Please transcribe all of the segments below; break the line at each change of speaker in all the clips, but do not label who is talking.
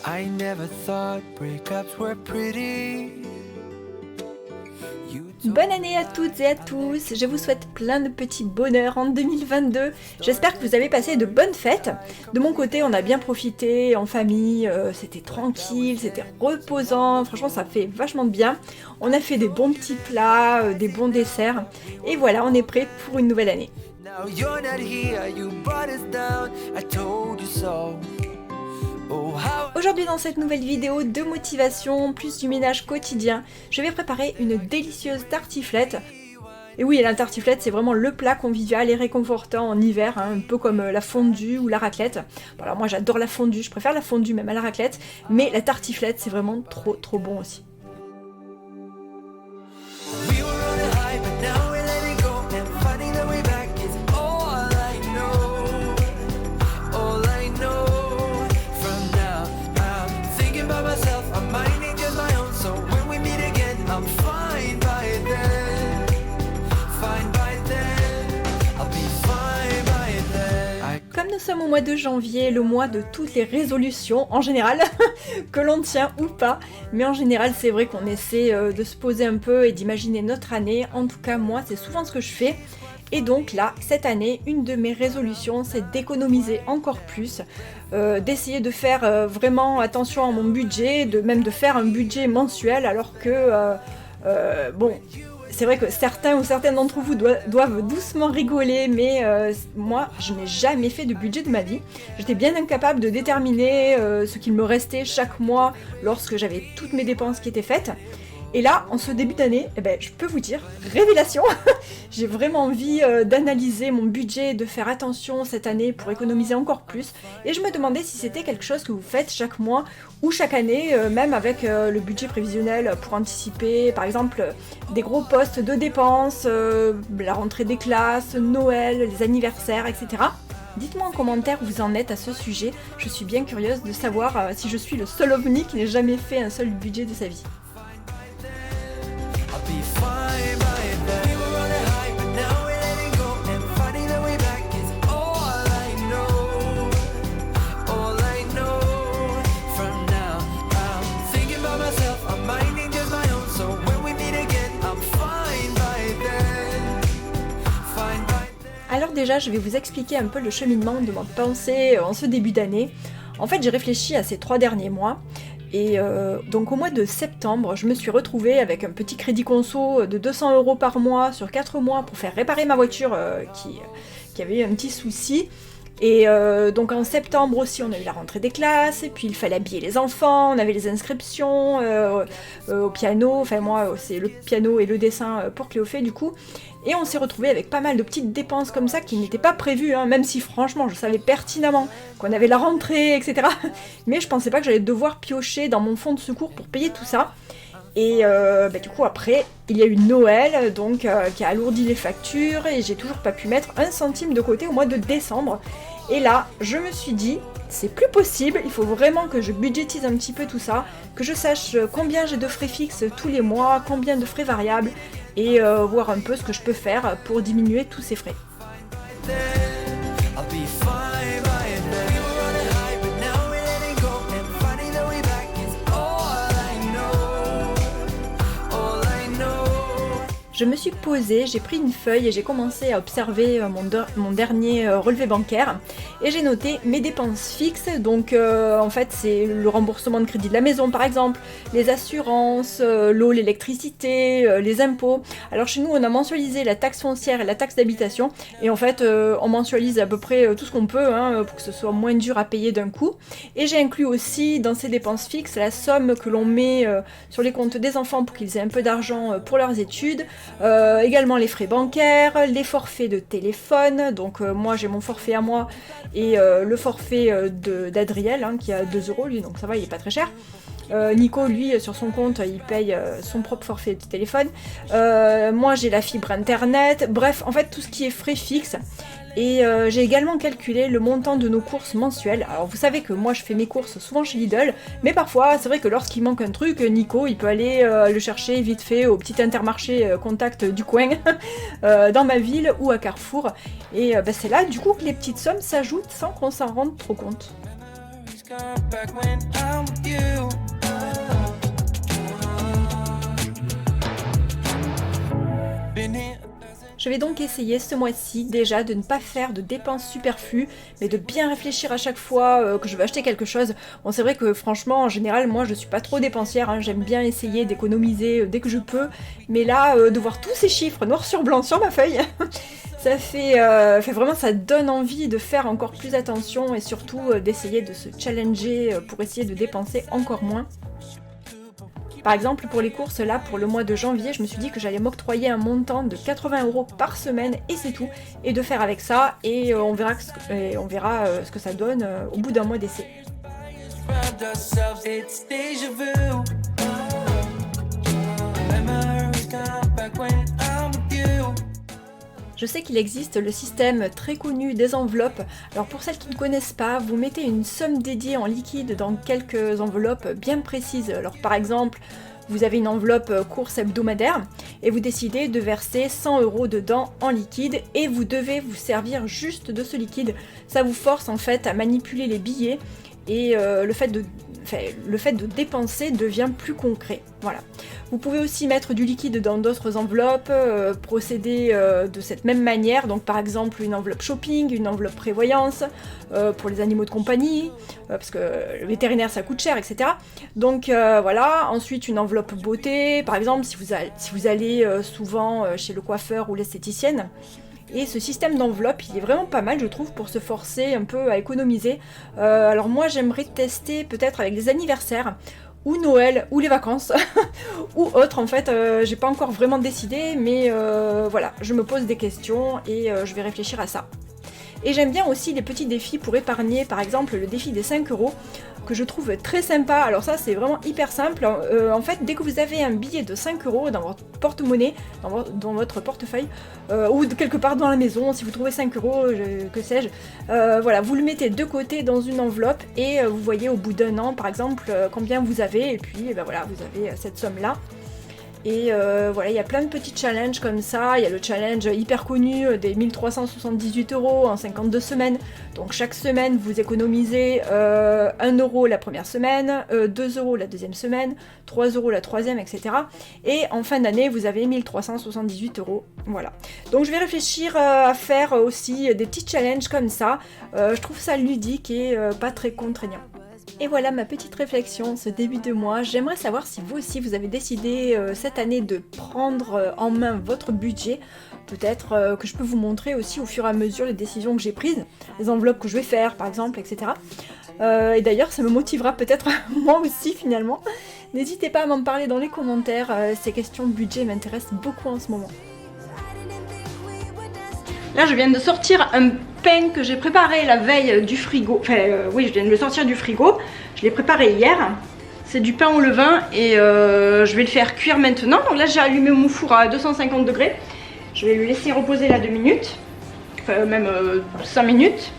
I never thought breakups were pretty.
Bonne année à toutes et à tous, je vous souhaite plein de petits bonheurs en 2022. J'espère que vous avez passé de bonnes fêtes. De mon côté, on a bien profité en famille, c'était tranquille, c'était reposant, franchement ça fait vachement de bien. On a fait des bons petits plats, des bons desserts, et voilà, on est prêt pour une nouvelle année.
Now you're not here, you brought us down, I told you so. Oh, how
Aujourd'hui dans cette nouvelle vidéo de motivation, plus du ménage quotidien, je vais préparer une délicieuse tartiflette. Et oui, la tartiflette c'est vraiment le plat convivial et réconfortant en hiver, hein, un peu comme la fondue ou la raclette. Bon, alors moi j'adore la fondue, je préfère la fondue même à la raclette, mais la tartiflette c'est vraiment trop bon aussi.
we were on a high, but now we're letting go, and finding the way back is all I know. All I know. From now, I'm thinking about myself, I'm minding just my own. So when we meet again, I'm fine by then. Fine by then. I'll be fine by then.
Comme nous sommes au mois de janvier, le mois de toutes les résolutions, en général, que l'on tient ou pas, mais en général c'est vrai qu'on essaie de se poser un peu et d'imaginer notre année, en tout cas moi c'est souvent ce que je fais, et donc là, cette année, une de mes résolutions c'est d'économiser encore plus, d'essayer de faire vraiment attention à mon budget, même de faire un budget mensuel, alors que, bon... C'est vrai que certains ou certaines d'entre vous doivent doucement rigoler, mais moi, je n'ai jamais fait de budget de ma vie. J'étais bien incapable de déterminer ce qu'il me restait chaque mois lorsque j'avais toutes mes dépenses qui étaient faites. Et là, en ce début d'année, eh ben, je peux vous dire, révélation. J'ai vraiment envie d'analyser mon budget, de faire attention cette année pour économiser encore plus. Et je me demandais si c'était quelque chose que vous faites chaque mois ou chaque année, même avec le budget prévisionnel pour anticiper, par exemple, des gros postes de dépenses, la rentrée des classes, Noël, les anniversaires, etc. Dites-moi en commentaire où vous en êtes à ce sujet. Je suis bien curieuse de savoir si je suis le seul ovni qui n'ait jamais fait un seul budget de sa vie.
I'll be fine by then. We were on a high, but now we're letting go, and finding the way back is all I know. All I know. From now, I'm thinking about myself, I'm minding just my own. So when we meet again, I'm fine by then. Fine by then.
Alors déjà, je vais vous expliquer un peu le cheminement de ma pensée en ce début d'année. En fait, j'ai réfléchi à ces 3 derniers mois. Et donc au mois de septembre, je me suis retrouvée avec un petit crédit conso de 200 € par mois sur 4 mois pour faire réparer ma voiture qui avait eu un petit souci. Et donc en septembre aussi, on a eu la rentrée des classes, et puis il fallait habiller les enfants, on avait les inscriptions au piano, enfin moi c'est le piano et le dessin pour Cléophée du coup. Et on s'est retrouvé avec pas mal de petites dépenses comme ça qui n'étaient pas prévues, hein, même si franchement je savais pertinemment qu'on avait la rentrée, etc. Mais je pensais pas que j'allais devoir piocher dans mon fonds de secours pour payer tout ça. Et du coup après, il y a eu Noël, donc qui a alourdi les factures, et j'ai toujours pas pu mettre 1 centime de côté au mois de décembre. Et là, je me suis dit, c'est plus possible, il faut vraiment que je budgétise un petit peu tout ça, que je sache combien j'ai de frais fixes tous les mois, combien de frais variables, et voir un peu ce que je peux faire pour diminuer tous ces frais.
I'll be fine by then. We were on a high, but now we're letting go, and finding the way back is all I know. All I know.
Je me suis posée, j'ai pris une feuille et j'ai commencé à observer mon dernier relevé bancaire, et j'ai noté mes dépenses fixes, donc en fait c'est le remboursement de crédit de la maison par exemple, les assurances, l'eau, l'électricité, les impôts. Alors chez nous on a mensualisé la taxe foncière et la taxe d'habitation, et en fait on mensualise à peu près tout ce qu'on peut, hein, pour que ce soit moins dur à payer d'un coup. Et j'ai inclus aussi dans ces dépenses fixes la somme que l'on met sur les comptes des enfants pour qu'ils aient un peu d'argent pour leurs études, également les frais bancaires, les forfaits de téléphone, donc moi j'ai mon forfait à moi et le forfait d'Adriel, hein, qui a 2 € lui, donc ça va, il est pas très cher. Nico, lui, sur son compte, il paye son propre forfait de téléphone. Moi, j'ai la fibre internet. Bref, en fait, tout ce qui est frais fixes. Et j'ai également calculé le montant de nos courses mensuelles. Alors vous savez que moi je fais mes courses souvent chez Lidl, mais parfois c'est vrai que lorsqu'il manque un truc, Nico il peut aller le chercher vite fait au petit Intermarché Contact du coin, dans ma ville ou à Carrefour. Et c'est là du coup que les petites sommes s'ajoutent sans qu'on s'en rende trop compte. Je vais donc essayer ce mois-ci déjà de ne pas faire de dépenses superflues, mais de bien réfléchir à chaque fois que je veux acheter quelque chose. Bon, c'est vrai que franchement, en général, moi je suis pas trop dépensière, hein, j'aime bien essayer d'économiser dès que je peux, mais là, de voir tous ces chiffres noir sur blanc sur ma feuille, ça fait vraiment, ça donne envie de faire encore plus attention et surtout d'essayer de se challenger pour essayer de dépenser encore moins. Par exemple, pour les courses, là, pour le mois de janvier, je me suis dit que j'allais m'octroyer un montant de 80 € par semaine, et c'est tout, et de faire avec ça, et on verra ce que ça donne au bout d'un mois d'essai. Je sais qu'il existe le système très connu des enveloppes. Alors pour celles qui ne connaissent pas, vous mettez une somme dédiée en liquide dans quelques enveloppes bien précises. Alors par exemple, vous avez une enveloppe course hebdomadaire et vous décidez de verser 100 € dedans en liquide et vous devez vous servir juste de ce liquide. Ça vous force en fait à manipuler les billets et le fait de dépenser devient plus concret. Voilà. Vous pouvez aussi mettre du liquide dans d'autres enveloppes, procéder de cette même manière, donc par exemple une enveloppe shopping, une enveloppe prévoyance, pour les animaux de compagnie, parce que le vétérinaire ça coûte cher, etc. Donc voilà, ensuite une enveloppe beauté, par exemple si vous allez souvent chez le coiffeur ou l'esthéticienne. Et ce système d'enveloppe, il est vraiment pas mal, je trouve, pour se forcer un peu à économiser. Alors moi, j'aimerais tester peut-être avec les anniversaires, ou Noël, ou les vacances, ou autre. En fait, j'ai pas encore vraiment décidé, mais voilà, je me pose des questions et je vais réfléchir à ça. Et j'aime bien aussi les petits défis pour épargner, par exemple le défi des 5 €, que je trouve très sympa. Alors ça c'est vraiment hyper simple, en fait dès que vous avez un billet de 5 € dans votre porte-monnaie, dans votre portefeuille, ou quelque part dans la maison, si vous trouvez 5 €, que sais-je, voilà, vous le mettez de côté dans une enveloppe et vous voyez au bout d'un an par exemple combien vous avez, et puis voilà, vous avez cette somme là. Et voilà, il y a plein de petits challenges comme ça. Il y a le challenge hyper connu des 1378 € en 52 semaines. Donc chaque semaine, vous économisez 1 € la première semaine, 2 € la deuxième semaine, 3 € la troisième, etc. Et en fin d'année, vous avez 1378 €. Voilà. Donc je vais réfléchir à faire aussi des petits challenges comme ça. Je trouve ça ludique et pas très contraignant. Et voilà ma petite réflexion ce début de mois. J'aimerais savoir si vous aussi vous avez décidé cette année de prendre en main votre budget. Peut-être que je peux vous montrer aussi au fur et à mesure les décisions que j'ai prises, les enveloppes que je vais faire par exemple, etc. Et d'ailleurs ça me motivera peut-être moi aussi finalement. N'hésitez pas à m'en parler dans les commentaires, ces questions de budget m'intéressent beaucoup en ce moment. Là je viens de sortir un pain que j'ai préparé la veille du frigo. Enfin oui, je viens de le sortir du frigo. Je l'ai préparé hier. C'est du pain au levain et je vais le faire cuire maintenant. Donc là j'ai allumé mon four à 250 degrés. Je vais le laisser reposer là 2 minutes. Enfin même 5 minutes.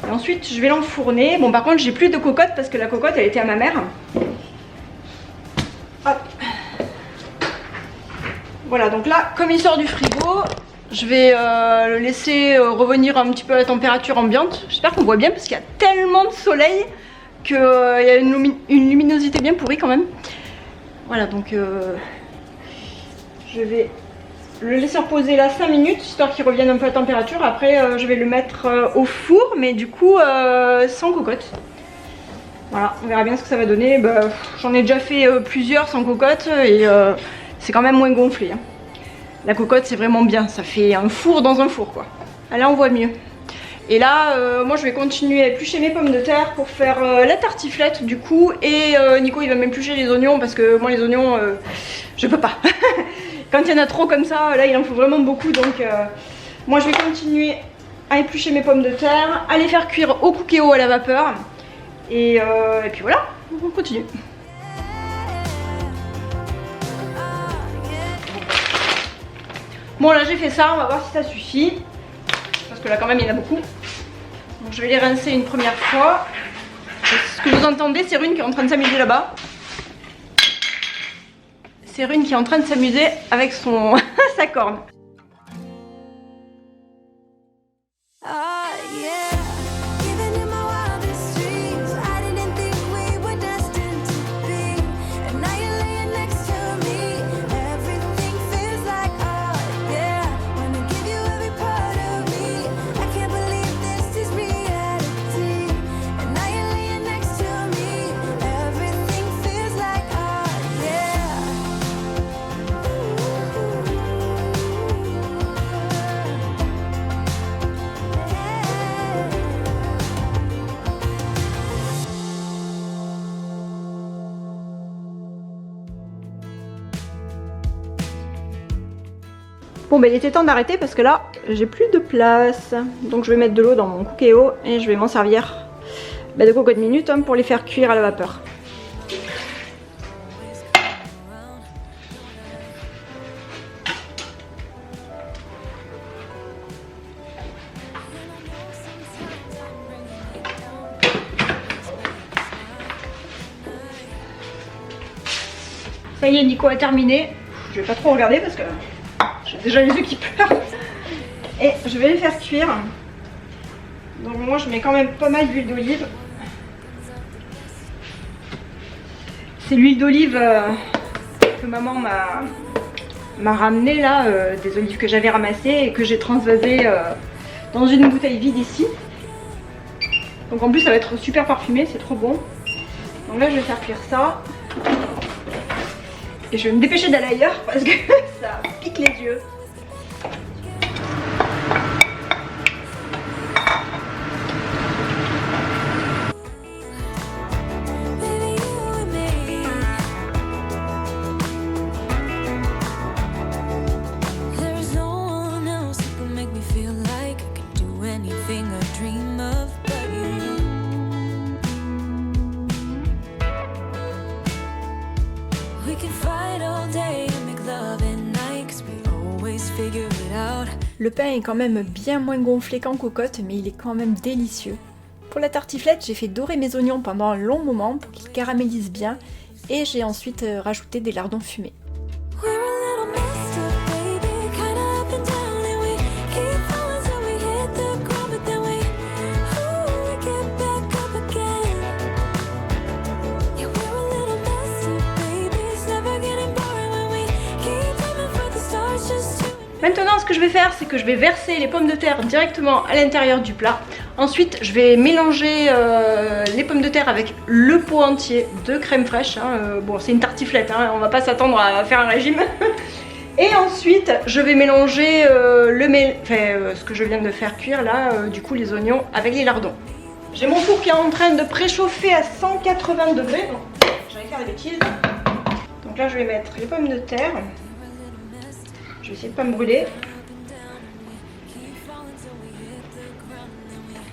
Et ensuite je vais l'enfourner. Bon par contre j'ai plus de cocotte parce que la cocotte elle était à ma mère. Hop. Voilà, donc là comme il sort du frigo, je vais le laisser revenir un petit peu à la température ambiante. J'espère qu'on voit bien parce qu'il y a tellement de soleil qu'il y a une luminosité bien pourrie quand même. Voilà, donc je vais le laisser reposer là 5 minutes histoire qu'il revienne un peu à la température. Après je vais le mettre au four, mais du coup sans cocotte. Voilà, on verra bien ce que ça va donner. Bah, j'en ai déjà fait plusieurs sans cocotte et c'est quand même moins gonflé, hein. La cocotte c'est vraiment bien, ça fait un four dans un four quoi. Là on voit mieux. Et là moi je vais continuer à éplucher mes pommes de terre pour faire la tartiflette du coup. Et Nico il va m'éplucher les oignons parce que moi les oignons je peux pas. Quand il y en a trop comme ça, là il en faut vraiment beaucoup. Donc moi je vais continuer à éplucher mes pommes de terre, à les faire cuire au cookéo à la vapeur. Et puis voilà, on continue. Bon là j'ai fait ça, on va voir si ça suffit. Parce que là quand même il y en a beaucoup. Donc je vais les rincer une première fois. Et ce que vous entendez, c'est Rune qui est en train de s'amuser là-bas. C'est Rune qui est en train de s'amuser avec son sa corne.
Ah, yeah. Even in my wildest dreams, I didn't think we were destined to be. And now you're laying next to me. Everything feels like, oh, yeah. Wanna give you every part of me. I can't believe this is reality. And now you're laying next to me. Everything feels like, oh, yeah.
Bon ben il était temps d'arrêter parce que là j'ai plus de place. Donc je vais mettre de l'eau dans mon cookéo et je vais m'en servir de cocotte minute pour les faire cuire à la vapeur. Ça y est, Nico a terminé. Je vais pas trop regarder parce que j'ai déjà les yeux qui pleurent. Et je vais les faire cuire. Donc moi je mets quand même pas mal d'huile d'olive. C'est l'huile d'olive que maman m'a ramené là, des olives que j'avais ramassées et que j'ai transvasées dans une bouteille vide ici. Donc en plus ça va être super parfumé, c'est trop bon. Donc là je vais faire cuire ça. Et je vais me dépêcher d'aller ailleurs parce que ça pique les yeux.
Baby, you and me. There is no one else who can make me feel like I can do anything I dream of but you. We can fight all day and make love at night 'cause we always figure it out.
Le pain est quand même bien moins gonflé qu'en cocotte, mais il est quand même délicieux. Pour la tartiflette, j'ai fait dorer mes oignons pendant un long moment pour qu'ils caramélisent bien et j'ai ensuite rajouté des lardons fumés.
We're a little messed up, baby, kinda up and down, and we keep falling till we hit the ground, but then we get back up again. Yeah, we're a little messed up, baby, it's never getting boring when we keep aiming for the stars, just you.
Maintenant, ce que je vais faire, c'est que je vais verser les pommes de terre directement à l'intérieur du plat. Ensuite, je vais mélanger les pommes de terre avec le pot entier de crème fraîche. Bon, c'est une tartiflette, on va pas s'attendre à faire un régime. Et ensuite, je vais mélanger ce que je viens de faire cuire là, du coup les oignons avec les lardons. J'ai mon four qui est en train de préchauffer à 180 degrés. Donc, j'allais faire des bêtises. Donc là, je vais mettre les pommes de terre. Je vais essayer de pas me brûler.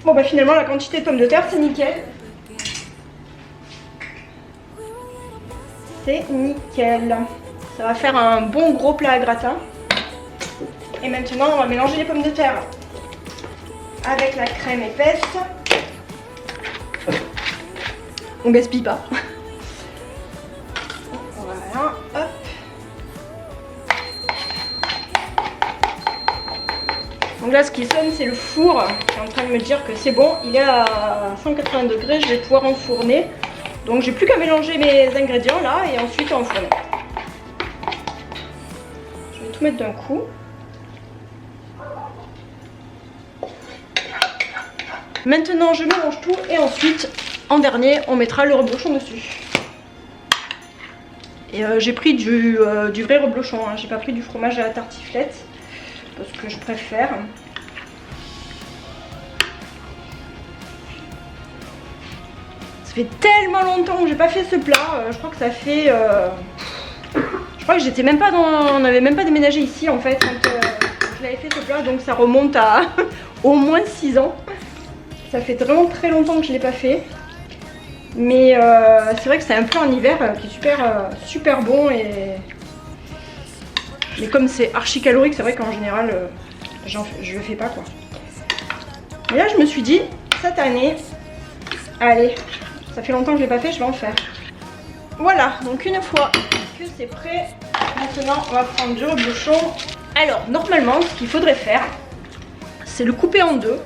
Bon bah finalement la quantité de pommes de terre c'est nickel. C'est nickel. Ça va faire un bon gros plat à gratin. Et maintenant on va mélanger les pommes de terre avec la crème épaisse. On gaspille pas. Voilà, hop. Donc là ce qui sonne c'est le four qui est en train de me dire que c'est bon, il est à 180 degrés, je vais pouvoir enfourner. Donc j'ai plus qu'à mélanger mes ingrédients là et ensuite enfourner. Je vais tout mettre d'un coup. Maintenant je mélange tout et ensuite en dernier on mettra le reblochon dessus. Et j'ai pris du vrai reblochon, j'ai pas pris du fromage à la tartiflette. Ce que je préfère. Ça fait tellement longtemps que j'ai pas fait ce plat. Je crois que ça fait. Je crois que j'étais même pas dans. On n'avait même pas déménagé ici en fait quand je l'avais fait ce plat, donc ça remonte à au moins 6 ans. Ça fait vraiment très longtemps que je l'ai pas fait. Mais c'est vrai que c'est un plat en hiver qui est super bon et Mais comme c'est archi calorique, c'est vrai qu'en général, je le fais pas quoi. Et là, je me suis dit, cette année, allez, ça fait longtemps que je l'ai pas fait, je vais en faire. Voilà, donc une fois que c'est prêt, maintenant on va prendre du reblochon. Alors, normalement, ce qu'il faudrait faire, c'est le couper en deux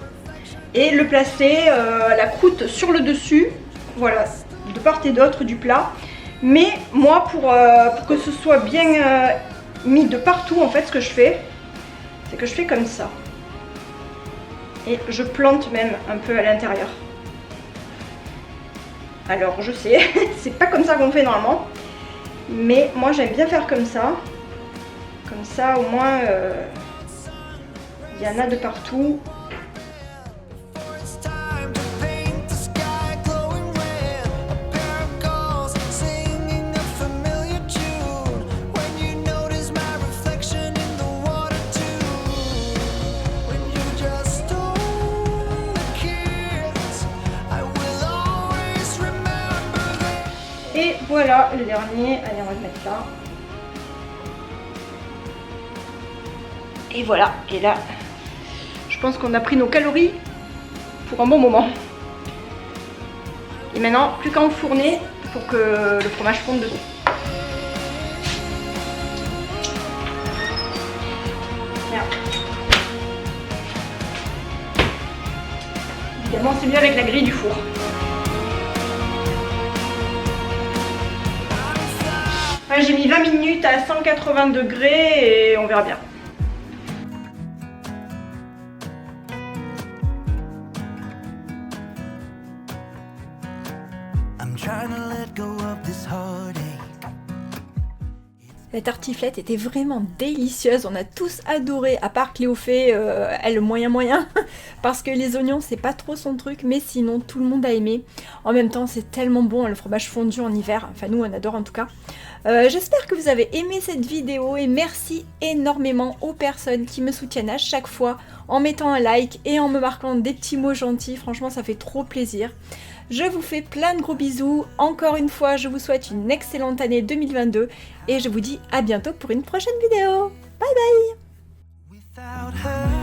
et le placer la croûte sur le dessus, voilà, de part et d'autre du plat. Mais moi, pour que ce soit bien mis de partout, en fait, ce que je fais, c'est que je fais comme ça. Et je plante même un peu à l'intérieur. Alors, je sais, c'est pas comme ça qu'on fait normalement. Mais moi, j'aime bien faire comme ça. Comme ça, au moins, il y en a de partout. Et voilà le dernier, allez on va le mettre là. Et voilà, et là, je pense qu'on a pris nos calories pour un bon moment. Et maintenant, plus qu'à enfourner pour que le fromage fonde dedans. Merde. Évidemment, c'est mieux avec la grille du four. J'ai mis 20 minutes à 180 degrés et on verra bien. La tartiflette était vraiment délicieuse, on a tous adoré, à part Cléophée, elle moyen, parce que les oignons c'est pas trop son truc, mais sinon tout le monde a aimé. En même temps c'est tellement bon le fromage fondu en hiver, enfin nous on adore en tout cas. J'espère que vous avez aimé cette vidéo et merci énormément aux personnes qui me soutiennent à chaque fois en mettant un like et en me marquant des petits mots gentils, franchement ça fait trop plaisir. Je vous fais plein de gros bisous, encore une fois je vous souhaite une excellente année 2022 et je vous dis à bientôt pour une prochaine vidéo. Bye bye.